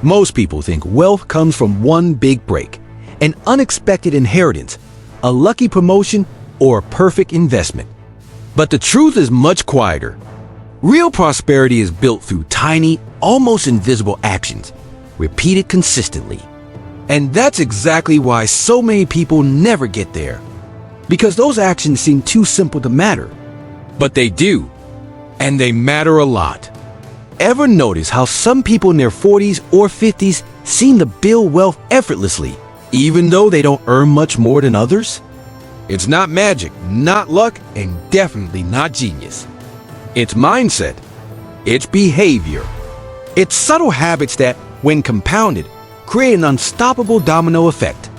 Most people think wealth comes from one big break, an unexpected inheritance, a lucky promotion, or a perfect investment. But the truth is much quieter. Real prosperity is built through tiny, almost invisible actions, repeated consistently. And that's exactly why so many people never get there. Because those actions seem too simple to matter. But they do. And they matter a lot. Ever notice how some people in their 40s or 50s seem to build wealth effortlessly, even though they don't earn much more than others? It's not magic, not luck, and definitely not genius. It's mindset. It's behavior. It's subtle habits that, when compounded, create an unstoppable domino effect.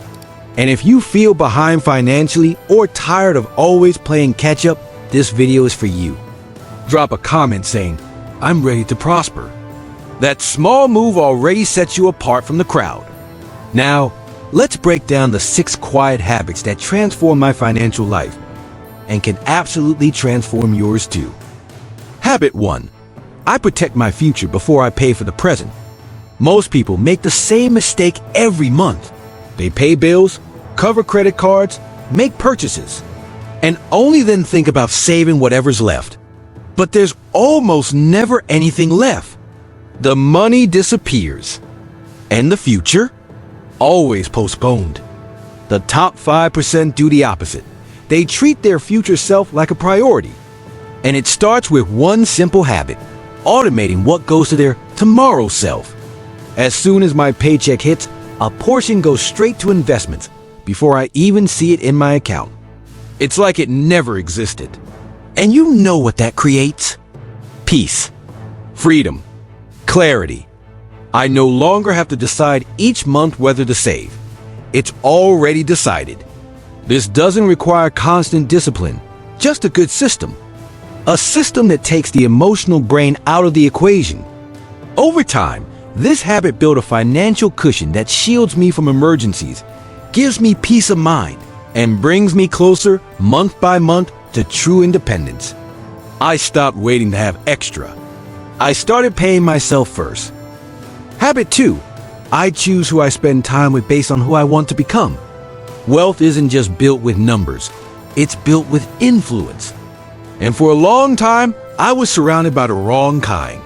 And if you feel behind financially or tired of always playing catch-up, this video is for you. Drop a comment saying, "I'm ready to prosper." That small move already sets you apart from the crowd. Now, let's break down the 6 quiet habits that transform my financial life and can absolutely transform yours too. Habit 1. I protect my future before I pay for the present. Most people make the same mistake every month. They pay bills, cover credit cards, make purchases, and only then think about saving whatever's left. But there's almost never anything left. The money disappears. And the future? Always postponed. The top 5% do the opposite. They treat their future self like a priority. And it starts with one simple habit: automating what goes to their tomorrow self. As soon as my paycheck hits, a portion goes straight to investments before I even see it in my account. It's like it never existed. And you know what that creates? Peace, freedom, clarity. I no longer have to decide each month whether to save. It's already decided. This doesn't require constant discipline, just a good system. A system that takes the emotional brain out of the equation. Over time, this habit built a financial cushion that shields me from emergencies, gives me peace of mind, and brings me closer, month by month, to true independence. I stopped waiting to have extra. I started paying myself first. Habit 2. I choose who I spend time with based on who I want to become. Wealth isn't just built with numbers. It's built with influence. And for a long time, I was surrounded by the wrong kind.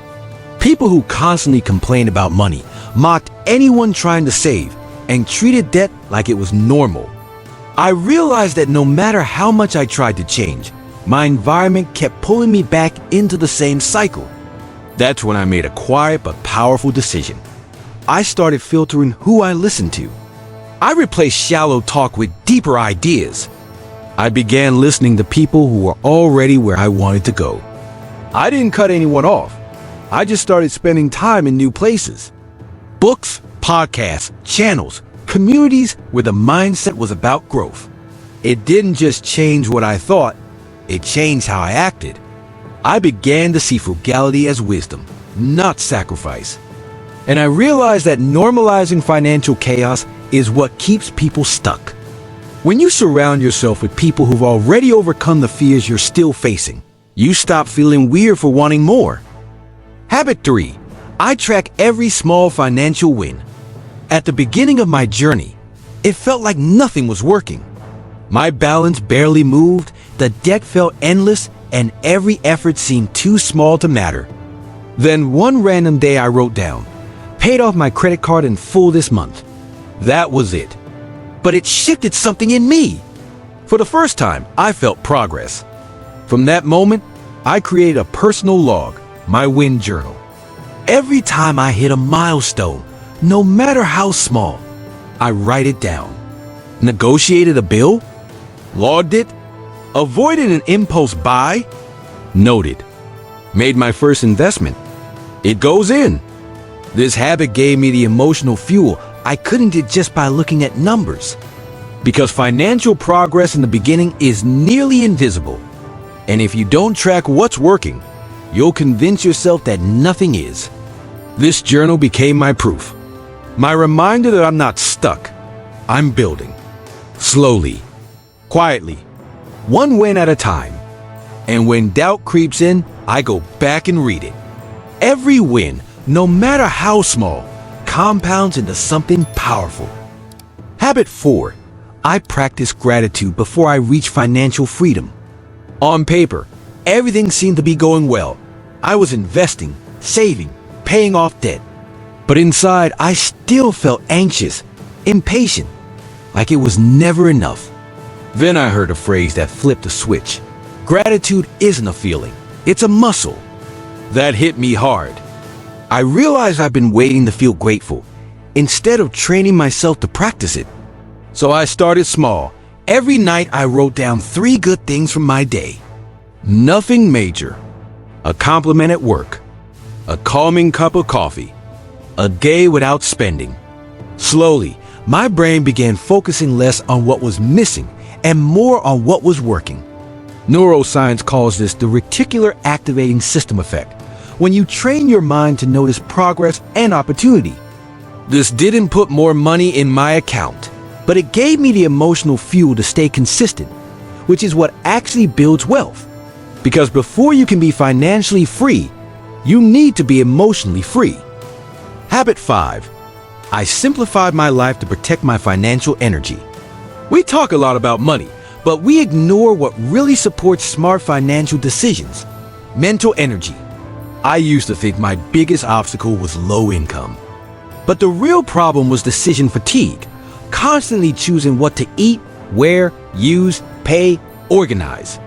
People who constantly complained about money, mocked anyone trying to save, and treated debt like it was normal. I realized that no matter how much I tried to change, my environment kept pulling me back into the same cycle. That's when I made a quiet but powerful decision. I started filtering who I listened to. I replaced shallow talk with deeper ideas. I began listening to people who were already where I wanted to go. I didn't cut anyone off. I just started spending time in new places. Books, podcasts, channels, communities where the mindset was about growth. It didn't just change what I thought, it changed how I acted. I began to see frugality as wisdom, not sacrifice. And I realized that normalizing financial chaos is what keeps people stuck. When you surround yourself with people who've already overcome the fears you're still facing, you stop feeling weird for wanting more. Habit 3. I track every small financial win. At the beginning of my journey, it felt like nothing was working. My balance barely moved, the debt felt endless, and every effort seemed too small to matter. Then one random day I wrote down, paid off my credit card in full this month. That was it. But it shifted something in me. For the first time, I felt progress. From that moment, I created a personal log, my win journal. Every time I hit a milestone, no matter how small, I write it down. Negotiated a bill? Logged it? Avoided an impulse buy? Noted. Made my first investment? It goes in. This habit gave me the emotional fuel I couldn't get just by looking at numbers. Because financial progress in the beginning is nearly invisible. And if you don't track what's working, you'll convince yourself that nothing is. This journal became my proof. My reminder that I'm not stuck. I'm building. Slowly. Quietly. One win at a time. And when doubt creeps in, I go back and read it. Every win, no matter how small, compounds into something powerful. Habit 4. I practice gratitude before I reach financial freedom. On paper, everything seemed to be going well. I was investing, saving, paying off debt. But inside, I still felt anxious, impatient, like it was never enough. Then I heard a phrase that flipped a switch. Gratitude isn't a feeling, it's a muscle. That hit me hard. I realized I've been waiting to feel grateful, instead of training myself to practice it. So I started small. Every night I wrote down 3 good things from my day. Nothing major. A compliment at work. A calming cup of coffee. A day without spending. Slowly, my brain began focusing less on what was missing and more on what was working. Neuroscience calls this the reticular activating system effect, when you train your mind to notice progress and opportunity. This didn't put more money in my account, but it gave me the emotional fuel to stay consistent, which is what actually builds wealth. Because before you can be financially free, you need to be emotionally free. Habit 5. I simplified my life to protect my financial energy. We talk a lot about money, but we ignore what really supports smart financial decisions. Mental energy. I used to think my biggest obstacle was low income. But the real problem was decision fatigue, constantly choosing what to eat, wear, use, pay, organize.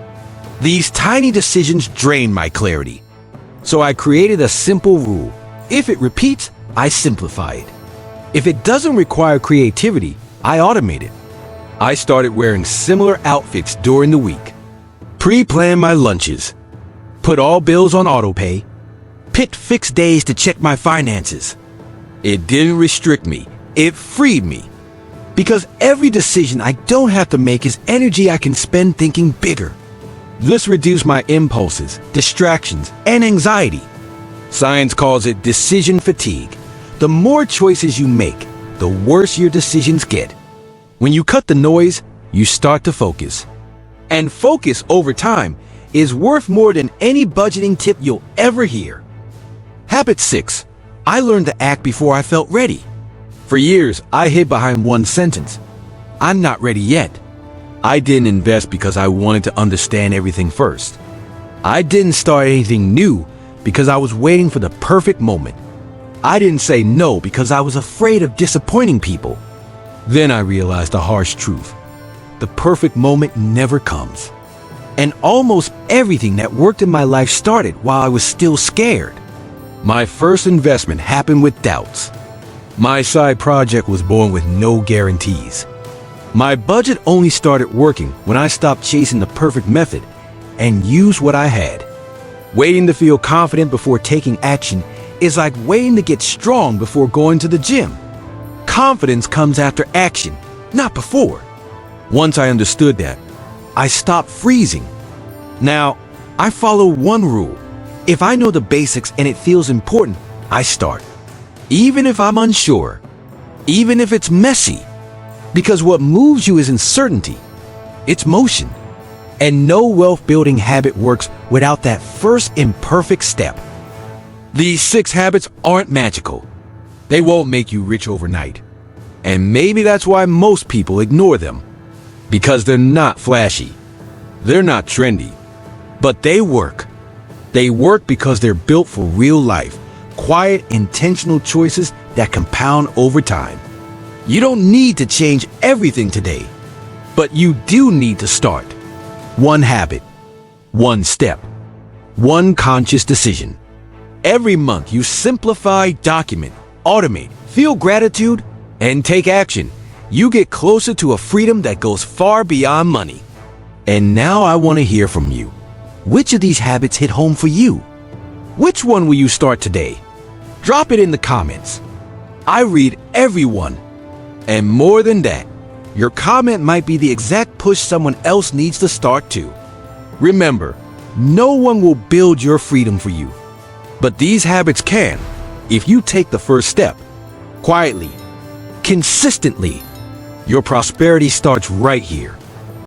These tiny decisions drained my clarity. So I created a simple rule. If it repeats, I simplify it. If it doesn't require creativity, I automate it. I started wearing similar outfits during the week. Pre-plan my lunches. Put all bills on autopay. Picked fixed days to check my finances. It didn't restrict me, it freed me. Because every decision I don't have to make is energy I can spend thinking bigger. This reduced my impulses, distractions, and anxiety. Science calls it decision fatigue. The more choices you make, the worse your decisions get. When you cut the noise, you start to focus. And focus over time is worth more than any budgeting tip you'll ever hear. Habit 6. I learned to act before I felt ready. For years, I hid behind one sentence. I'm not ready yet. I didn't invest because I wanted to understand everything first. I didn't start anything new because I was waiting for the perfect moment. I didn't say no because I was afraid of disappointing people. Then I realized the harsh truth. The perfect moment never comes. And almost everything that worked in my life started while I was still scared. My first investment happened with doubts. My side project was born with no guarantees. My budget only started working when I stopped chasing the perfect method and used what I had. Waiting to feel confident before taking action is like waiting to get strong before going to the gym. Confidence comes after action, not before. Once I understood that, I stopped freezing. Now, I follow one rule. If I know the basics and it feels important, I start. Even if I'm unsure, even if it's messy. Because what moves you isn't certainty, it's motion. And no wealth-building habit works without that first imperfect step. These 6 habits aren't magical. They won't make you rich overnight. And maybe that's why most people ignore them. Because they're not flashy. They're not trendy. But they work. They work because they're built for real life. Quiet, intentional choices that compound over time. You don't need to change everything today. But you do need to start. One habit. One step. One conscious decision. Every month you simplify, document, automate, feel gratitude, and take action. You get closer to a freedom that goes far beyond money. And now I want to hear from you. Which of these habits hit home for you? Which one will you start today? Drop it in the comments. I read every one. And more than that, your comment might be the exact push someone else needs to start too. Remember, no one will build your freedom for you. But these habits can, if you take the first step. Quietly, consistently. Your prosperity starts right here.